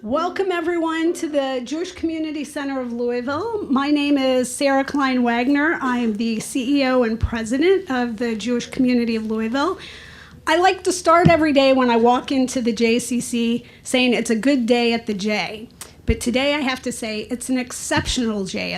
Welcome, everyone, to the Jewish Community Center of Louisville. My name is Sarah Klein Wagner. I am the CEO and president of the Jewish Community of Louisville. I like to start every day when I walk into the JCC saying it's a good day at the J. But today I have to say it's an exceptional day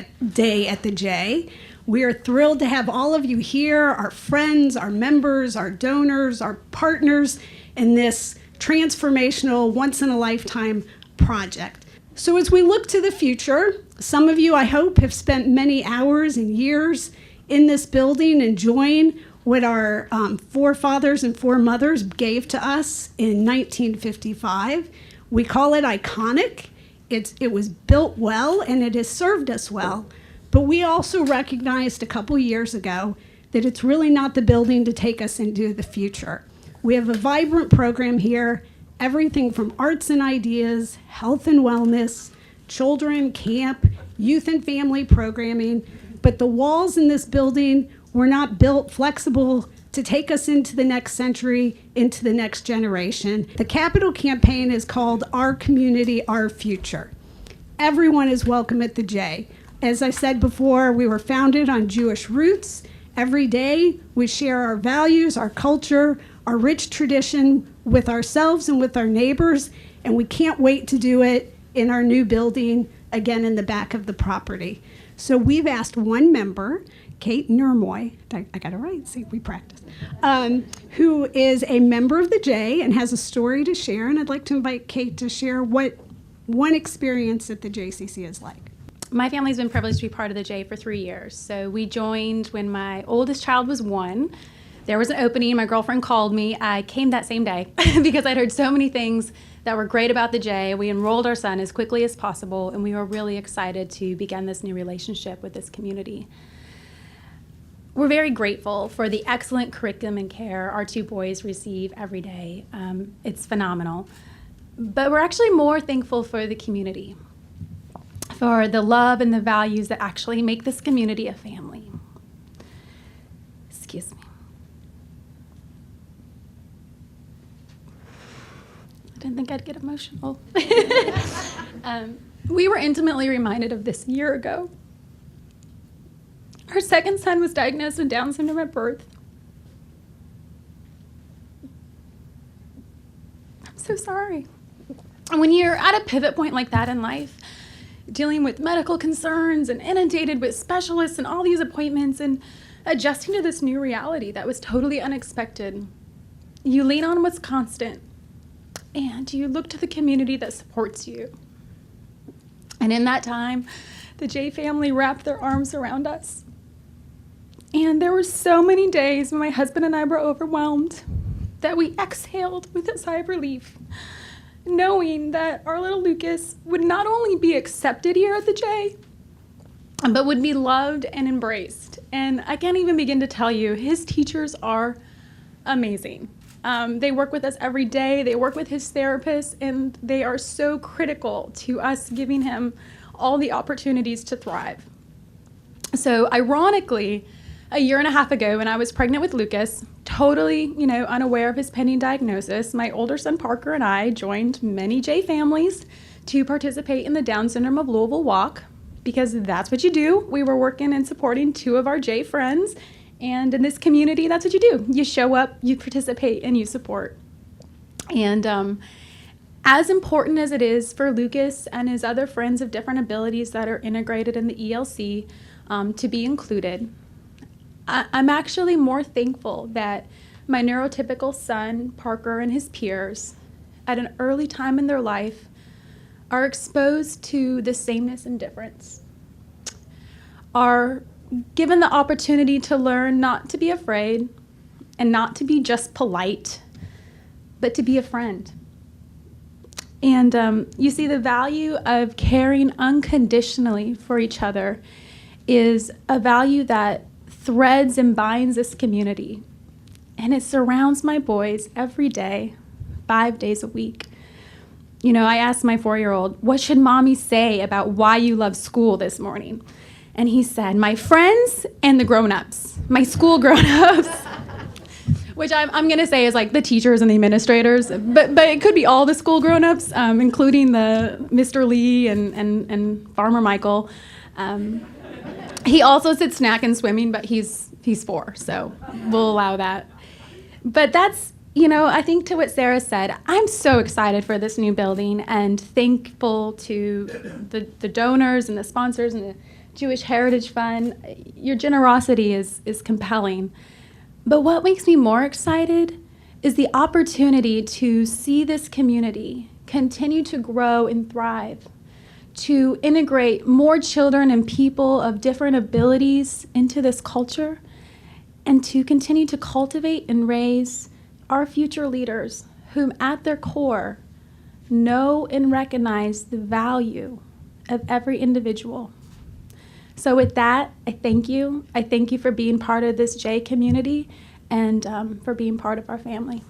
at the J. We are thrilled to have all of you here, our friends, our members, our donors, our partners in this transformational, once-in-a-lifetime project. So as we look to the future, some of you, I hope, have spent many hours and years in this building enjoying what our forefathers and foremothers gave to us in 1955. We call it iconic. It was built well, and it has served us well. But we also recognized a couple years ago that it's really not the building to take us into the future. We have a vibrant program here, everything from arts and ideas, health and wellness, children, camp, youth and family programming. But the walls in this building were not built flexible to take us into the next century, into the next generation. The capital campaign is called Our Community, Our Future. Everyone is welcome at the J. As I said before, we were founded on Jewish roots. Every day we share our values, our culture, our rich tradition with ourselves and with our neighbors, and we can't wait to do it in our new building, again in the back of the property. So we've asked one member, Kate Nurmoy, I got it right, see, we practice, who is a member of the J and has a story to share, and I'd like to invite Kate to share what one experience at the JCC is like. My family's been privileged to be part of the J for 3 years. So we joined when my oldest child was 1. There was an opening. My girlfriend called me. I came that same day because I'd heard so many things that were great about the J. We enrolled our son as quickly as possible, and we were really excited to begin this new relationship with this community. We're very grateful for the excellent curriculum and care our 2 boys receive every day. It's phenomenal. But we're actually more thankful for the community, for the love and the values that actually make this community a family. Excuse me. I didn't think I'd get emotional. We were intimately reminded of this a year ago. Our second son was diagnosed with Down syndrome at birth. I'm so sorry. And when you're at a pivot point like that in life, dealing with medical concerns and inundated with specialists and all these appointments and adjusting to this new reality that was totally unexpected, you lean on what's constant and you look to the community that supports you. And in that time, the J family wrapped their arms around us. And there were so many days when my husband and I were overwhelmed that we exhaled with a sigh of relief, knowing that our little Lucas would not only be accepted here at the J, but would be loved and embraced. And I can't even begin to tell you, his teachers are amazing. They work with us every day, they work with his therapist, and they are so critical to us giving him all the opportunities to thrive. So ironically, a year and a half ago when I was pregnant with Lucas, totally, unaware of his pending diagnosis, my older son Parker and I joined many J families to participate in the Down Syndrome of Louisville Walk, because that's what you do. We were working and supporting 2 of our J friends, and in this community, that's what you do. You show up, you participate, and you support. And as important as it is for Lucas and his other friends of different abilities that are integrated in the ELC to be included, I'm actually more thankful that my neurotypical son, Parker, and his peers, at an early time in their life, are exposed to the sameness and difference, are given the opportunity to learn not to be afraid and not to be just polite, but to be a friend. And you see, the value of caring unconditionally for each other is a value that threads and binds this community. And it surrounds my boys every day, 5 days a week. I asked my 4-year-old, what should mommy say about why you love school this morning? And he said, my friends and the grown-ups, my school grown-ups. which I'm going to say is like the teachers and the administrators, but it could be all the school grown-ups, including the Mr. Lee and Farmer Michael. He also said snack and swimming, but he's 4, so we'll allow that. But that's, I think to what Sarah said, I'm so excited for this new building and thankful to the donors and the sponsors and the Jewish Heritage Fund. Your generosity is compelling. But what makes me more excited is the opportunity to see this community continue to grow and thrive, to integrate more children and people of different abilities into this culture, and to continue to cultivate and raise our future leaders whom at their core know and recognize the value of every individual. So with that, I thank you. I thank you for being part of this J community and for being part of our family.